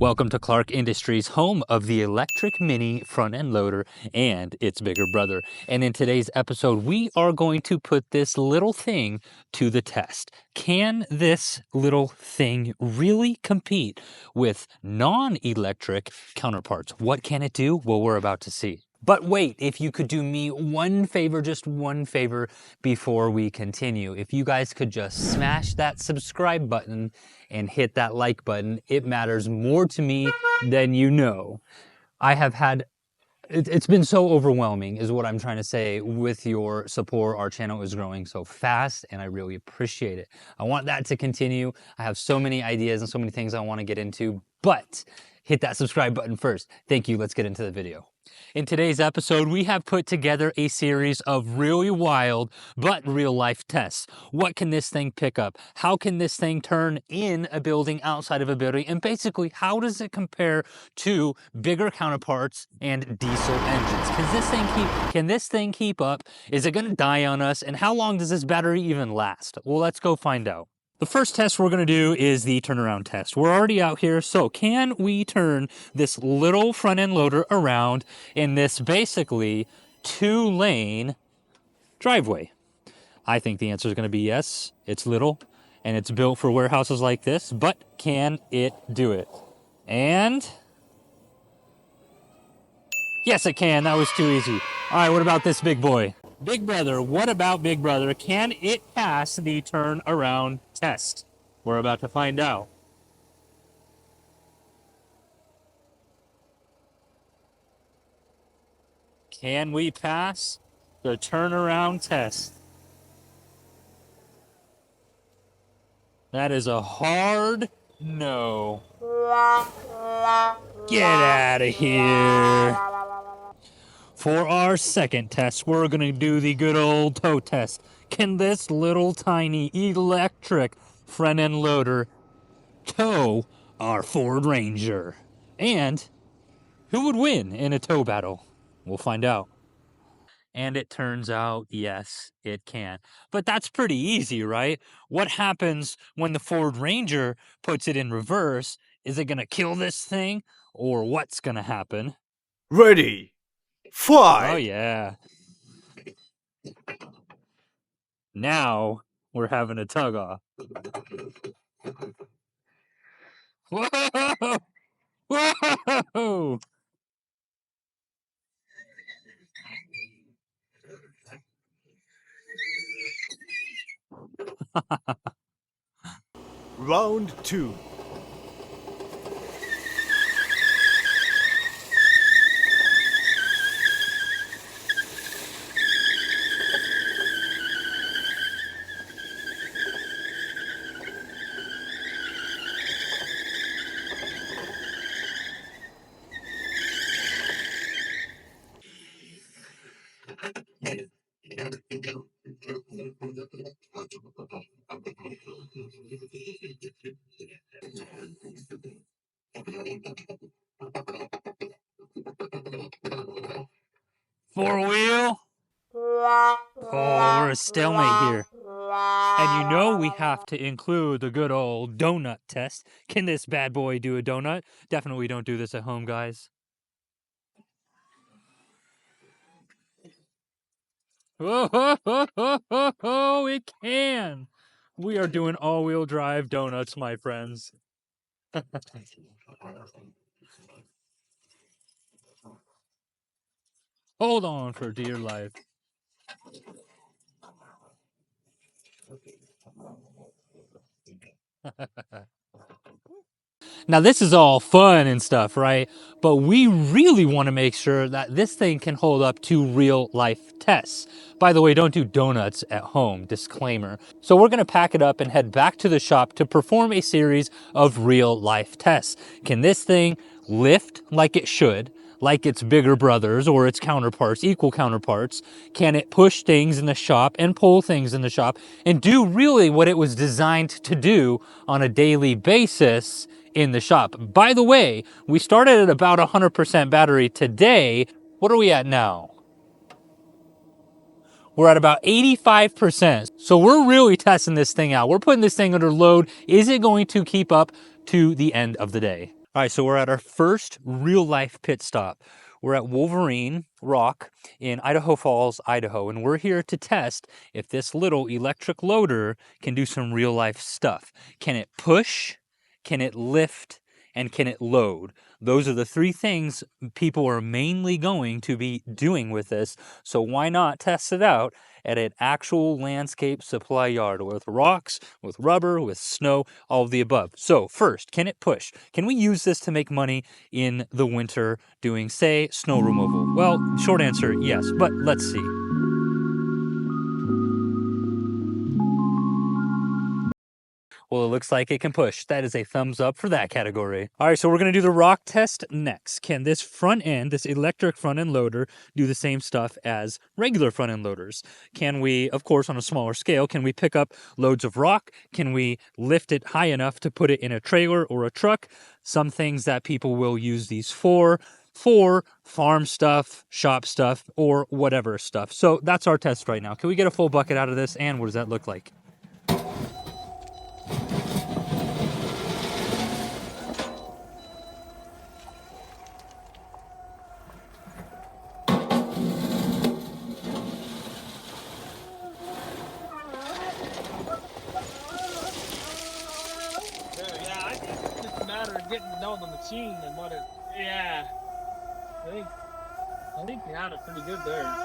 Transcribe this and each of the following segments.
Welcome to Clark Industries, home of the electric mini front end loader and its bigger brother. And in today's episode, we are going to put this little thing to the test. Can this little thing really compete with non-electric counterparts? What can it do? Well, we're about to see. But wait, if you could do me one favor, just one favor before we continue. If you guys could just smash that subscribe button and hit that like button, it matters more to me than you know. I have had, it's been so overwhelming is what I'm trying to say with your support. Our channel is growing so fast and I really appreciate it. I want that to continue. I have so many ideas and so many things I want to get into, but hit that subscribe button first. Thank you. Let's get into the video. In today's episode, we have put together a series of really wild but real life tests. What can this thing pick up? How can this thing turn in a building, outside of a building? And basically, how does it compare to bigger counterparts and diesel engines? Can this thing keep up? Is it going to die on us? And how long does this battery even last? Well, let's go find out. The first test we're going to do is the turnaround test. We're already out here, so can we turn this little front end loader around in this basically 2-lane driveway? I think the answer is going to be yes. It's little and it's built for warehouses like this, but can it do it? And yes, it can. That was too easy. All right, what about this big boy? Big brother, what about big brother? Can it pass the turnaround test? We're about to find out. Can we pass the turnaround test? That is a hard no. Get out of here. For our second test, we're going to do the good old tow test. Can this little tiny electric front end loader tow our Ford Ranger? And who would win in a tow battle? We'll find out. And it turns out, yes, it can. But that's pretty easy, right? What happens when the Ford Ranger puts it in reverse? Is it going to kill this thing? Or what's going to happen? Ready. Fight! Oh, yeah. Now we're having a tug-off. Whoa! Whoa! Round 2. Four-wheel? Oh, we're a stalemate here. And you know we have to include the good old donut test. Can this bad boy do a donut? Definitely don't do this at home, guys. Oh, it can. We are doing all-wheel drive donuts, my friends. Hold on for dear life. Now, this is all fun and stuff, right? But we really want to make sure that this thing can hold up to real life tests. By the way, don't do donuts at home, disclaimer. So we're going to pack it up and head back to the shop to perform a series of real life tests. Can this thing lift like it should, like its bigger brothers or its counterparts, equal counterparts? Can it push things in the shop and pull things in the shop and do really what it was designed to do on a daily basis in the shop? By the way, we started at about 100% battery today. What are we at now? We're at about 85%. So we're really testing this thing out. We're putting this thing under load. Is it going to keep up to the end of the day? All right, so we're at our first real life pit stop. We're at Wolverine Rock in Idaho Falls, Idaho, and we're here to test if this little electric loader can do some real life stuff. Can it push? Can it lift? And can it load? Those are the three things people are mainly going to be doing with this. So why not test it out at an actual landscape supply yard with rocks, with rubber, with snow, all of the above. So first, can it push? Can we use this to make money in the winter doing, say, snow removal? Well, short answer, yes, but let's see. Well, it looks like it can push. That is a thumbs up for that category. All right, so we're going to do the rock test next. Can this front end, this electric front end loader, do the same stuff as regular front end loaders? Can we, of course, on a smaller scale, can we pick up loads of rock? Can we lift it high enough to put it in a trailer or a truck? Some things that people will use these for farm stuff, shop stuff, or whatever stuff. So that's our test right now. Can we get a full bucket out of this, and what does that look like? Yeah, I think it's just a matter of getting to know the machine and what it. Yeah, I think you had it pretty good there.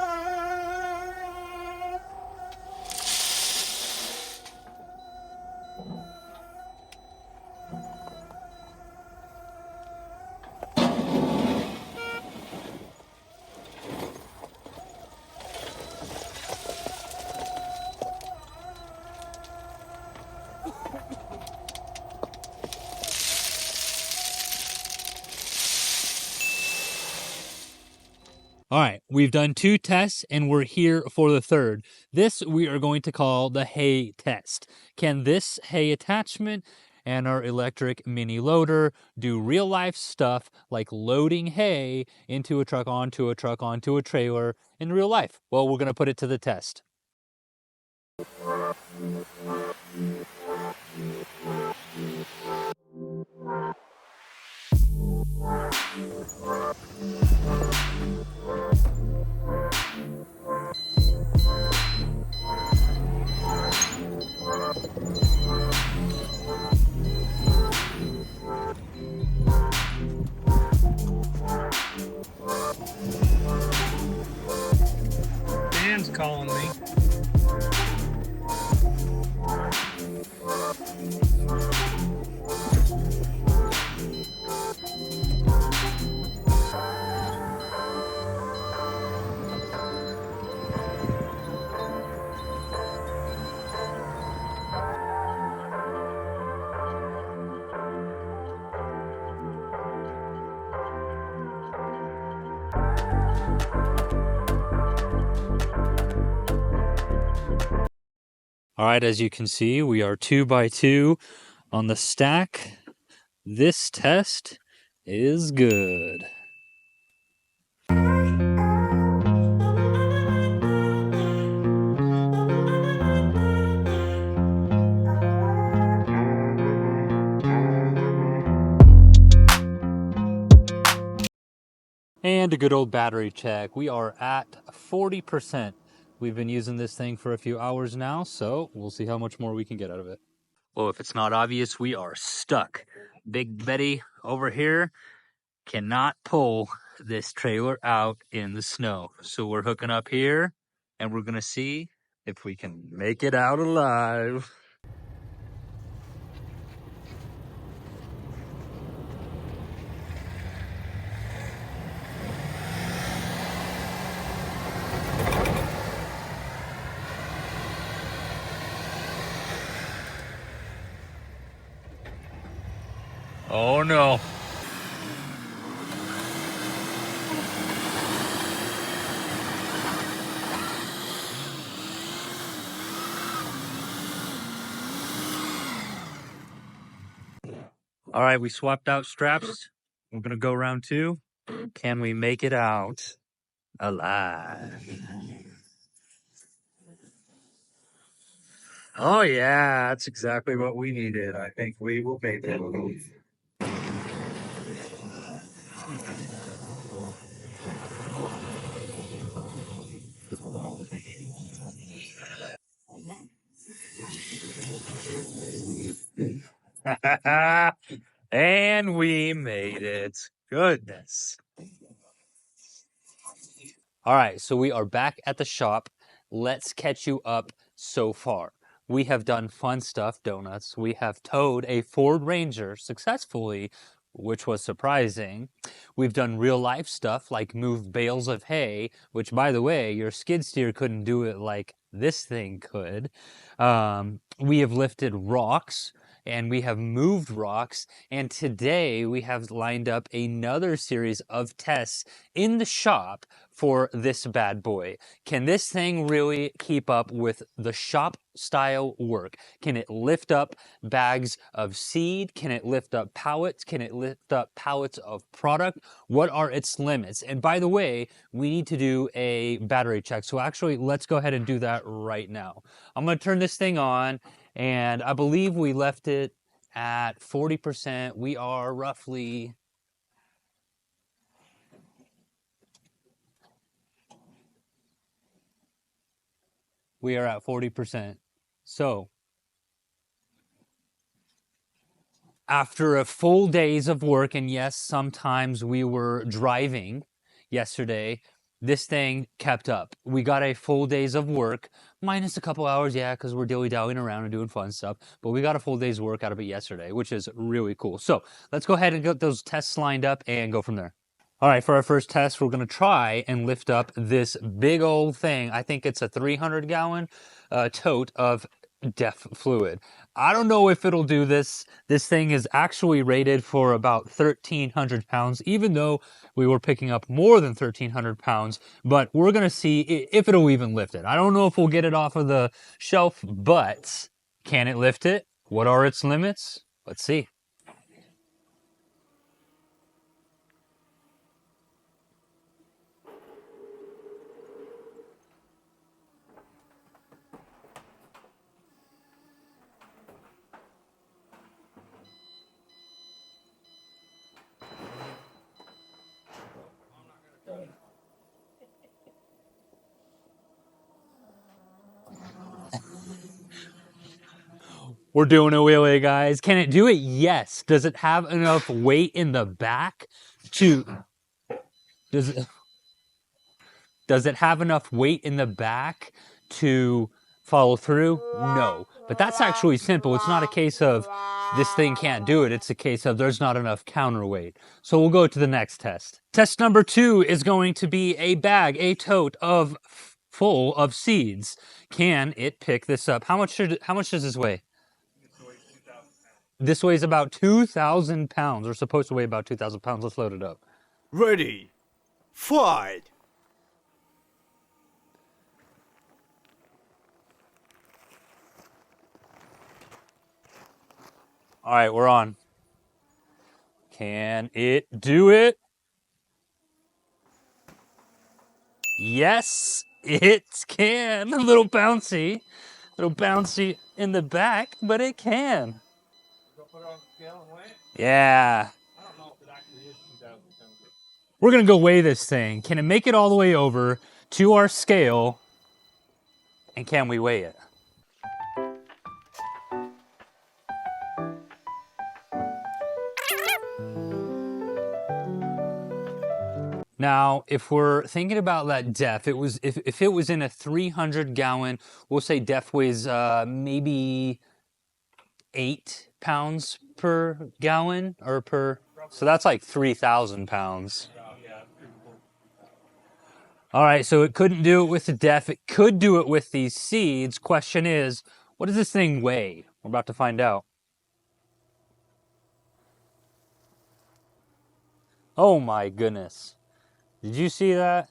All right, we've done 2 tests and we're here for the third. This we are going to call the hay test. Can this hay attachment and our electric mini loader do real life stuff like loading hay into a truck, onto a truck, onto a trailer in real life? Well, we're going to put it to the test. Dan's calling me. All right, as you can see, we are 2 by 2 on the stack. This test is good. And a good old battery check. We are at 40%. We've been using this thing for a few hours now, so we'll see how much more we can get out of it. Well, if it's not obvious, we are stuck. Big Betty over here cannot pull this trailer out in the snow. So we're hooking up here, and we're going to see if we can make it out alive. Oh no. All right, we swapped out straps. We're going to go round 2. Can we make it out alive? Oh yeah, that's exactly what we needed. I think we will make it. And we made it. Goodness. All right, so we are back at the shop. Let's catch you up so far. We have done fun stuff, donuts. We have towed a Ford Ranger successfully, which was surprising. We've done real life stuff like moved bales of hay, which, by the way, your skid steer couldn't do it like this thing could. We have lifted rocks and we have moved rocks. And today we have lined up another series of tests in the shop for this bad boy. Can this thing really keep up with the shop style work? Can it lift up bags of seed? Can it lift up pallets? Can it lift up pallets of product? What are its limits? And by the way, we need to do a battery check. So actually, let's go ahead and do that right now. I'm going to turn this thing on, and I believe we left it at 40%. We are roughly... We are at 40%. So, after a full days of work, and yes, sometimes we were driving yesterday, this thing kept up. We got a full days of work, minus a couple hours, yeah, because we're dilly-dallying around and doing fun stuff, but we got a full day's work out of it yesterday, which is really cool. So, let's go ahead and get those tests lined up and go from there. All right, for our first test, we're going to try and lift up this big old thing. I think it's a 300-gallon tote of DEF fluid. I don't know if it'll do this. This thing is actually rated for about 1,300 pounds, even though we were picking up more than 1,300 pounds. But we're going to see if it'll even lift it. I don't know if we'll get it off of the shelf, but can it lift it? What are its limits? Let's see. We're doing a wheelie, guys. Can it do it? Yes. Does it have enough weight in the back to... Does it have enough weight in the back to follow through? No. But that's actually simple. It's not a case of this thing can't do it. It's a case of there's not enough counterweight. So we'll go to the next test. Test number 2 is going to be a bag, a tote of full of seeds. Can it pick this up? How much does this weigh? This weighs about 2,000 pounds, or supposed to weigh about 2,000 pounds. Let's load it up. Ready. Fight. All right, we're on. Can it do it? Yes, it can. A little bouncy in the back, but it can. Yeah. We're going to go weigh this thing. Can it make it all the way over to our scale? And can we weigh it? Now, if we're thinking about that DEF, if it was in a 300-gallon, we'll say DEF weighs maybe 8 pounds per gallon or per. So that's like 3,000 pounds. All right, so it couldn't do it with the DEF. It could do it with these seeds. Question is, what does this thing weigh? We're about to find out. Oh my goodness. Did you see that?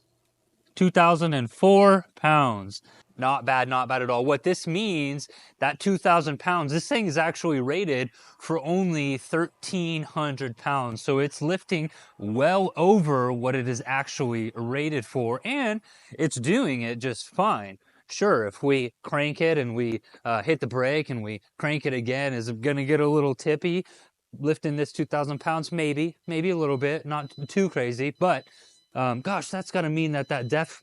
2,004 pounds. Not bad at all. What this means, that 2,000 pounds, this thing is actually rated for only 1,300 pounds. So it's lifting well over what it is actually rated for, and it's doing it just fine. Sure, if we crank it and we hit the brake and we crank it again, is it going to get a little tippy? Lifting this 2,000 pounds, maybe a little bit, not too crazy, but gosh, that's got to mean that DEF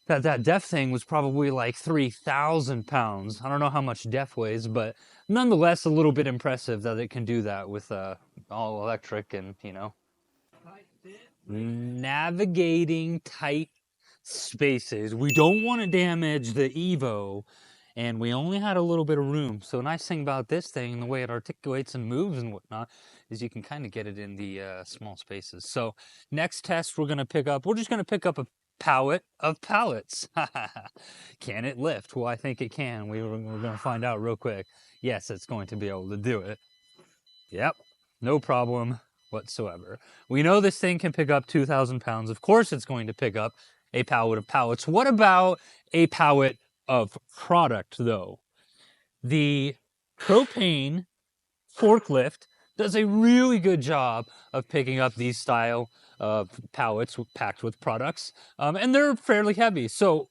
that DEF thing was probably like 3,000 pounds. I don't know how much DEF weighs, but nonetheless, a little bit impressive that it can do that with all electric and, you know, navigating tight spaces. We don't want to damage the Evo, and we only had a little bit of room. So, nice thing about this thing and the way it articulates and moves and whatnot is you can kind of get it in the small spaces. So, next test we're just going to pick up a pallet of pallets. Can it lift? Well, I think it can. We're going to find out real quick. Yes, it's going to be able to do it. Yep, no problem whatsoever. We know this thing can pick up 2,000 pounds. Of course it's going to pick up a pallet of pallets. What about a pallet of product, though? The propane forklift does a really good job of picking up these style of pallets packed with products, and they're fairly heavy. So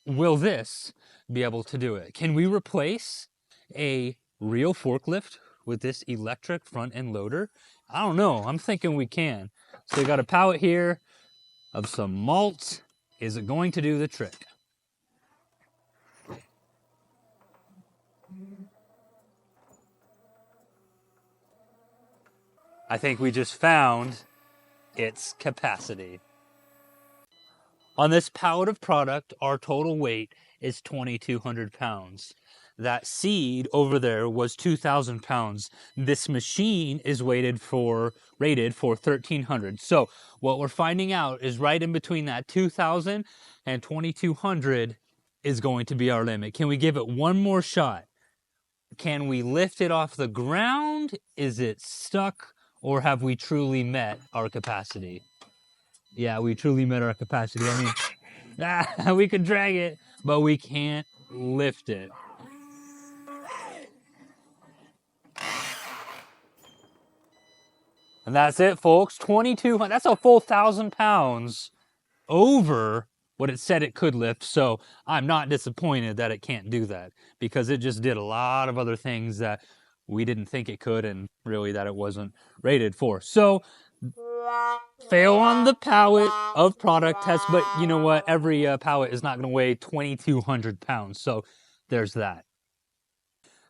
will this be able to do it? Can we replace a real forklift with this electric front end loader? I don't know. I'm thinking we can. So we got a pallet here of some malt. Is it going to do the trick? I think we just found its capacity. On this pallet of product, our total weight is 2,200 pounds. That seed over there was 2,000 pounds. This machine is rated for 1,300. So what we're finding out is right in between that 2,000 and 2,200 is going to be our limit. Can we give it one more shot? Can we lift it off the ground? Is it stuck? Or have we truly met our capacity? Yeah, we truly met our capacity. I mean, we could drag it, but we can't lift it. And that's it, folks. 2,200. That's a full 1,000 pounds over what it said it could lift. So I'm not disappointed that it can't do that because it just did a lot of other things that we didn't think it could and really that it wasn't rated for. So fail on the pallet of product test, but you know what? Every pallet is not going to weigh 2,200 pounds. So there's that.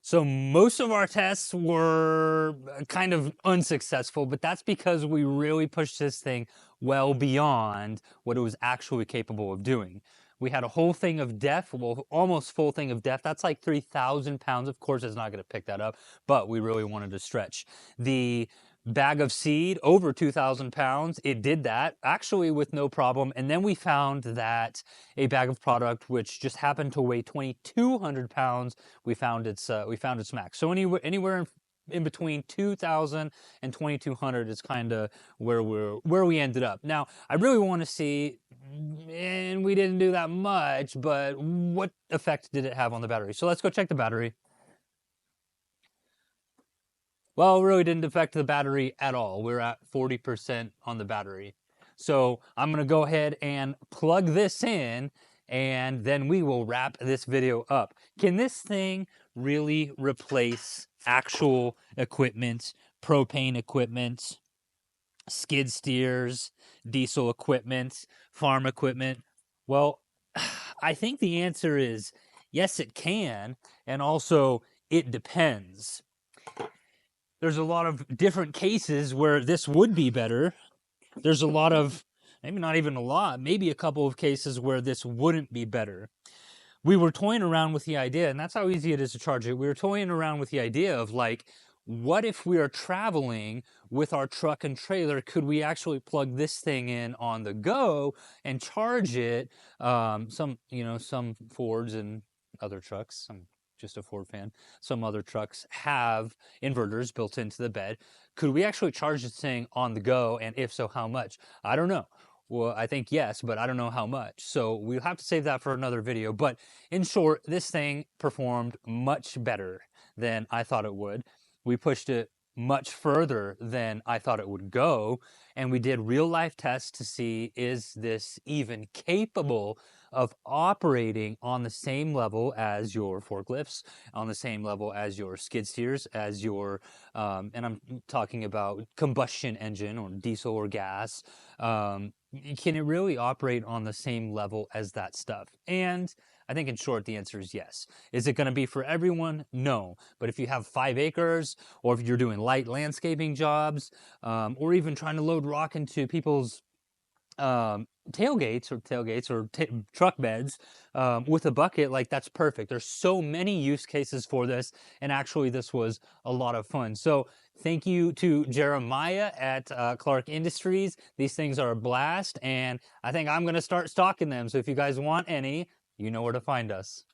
So most of our tests were kind of unsuccessful, but that's because we really pushed this thing well beyond what it was actually capable of doing. We had a whole thing of DEF, well, almost full thing of DEF. That's like 3,000 pounds. Of course, it's not going to pick that up, but we really wanted to stretch. The bag of seed, over 2,000 pounds, it did that, actually with no problem. And then we found that a bag of product, which just happened to weigh 2,200 pounds, we found its max. So anywhere in between 2,000 and 2,200 is kind of where we ended up. Now, I really want to see, and we didn't do that much, but what effect did it have on the battery? So let's go check the battery. Well, it really didn't affect the battery at all. We're at 40% on the battery. So I'm going to go ahead and plug this in, and then we will wrap this video up. Can this thing really replace actual equipment, propane equipment, skid steers, diesel equipment, farm equipment? Well, I think the answer is yes, it can, and also it depends. There's a lot of different cases where this would be better. There's a lot of, maybe not even a lot, maybe a couple of cases where this wouldn't be better. We were toying around with the idea, and that's how easy it is to charge it. We were toying around with the idea of like, what if we are traveling with our truck and trailer? Could we actually plug this thing in on the go and charge it? Some Fords and other trucks, I'm just a Ford fan, some other trucks have inverters built into the bed. Could we actually charge this thing on the go? And if so, how much? I don't know. Well, I think yes, but I don't know how much. So we'll have to save that for another video. But in short, this thing performed much better than I thought it would. We pushed it much further than I thought it would go. And we did real life tests to see, is this even capable of operating on the same level as your forklifts, on the same level as your skid steers, as your, and I'm talking about combustion engine or diesel or gas. Can it really operate on the same level as that stuff? And I think in short, the answer is yes. Is it going to be for everyone? No. But if you have 5 acres, or if you're doing light landscaping jobs, or even trying to load rock into people's tailgates or truck beds with a bucket, like that's perfect. There's so many use cases for this, and actually this was a lot of fun. So thank you to Jeremiah at Clark Industries. These things are a blast, and I think I'm going to start stocking them. So if you guys want any, you know where to find us.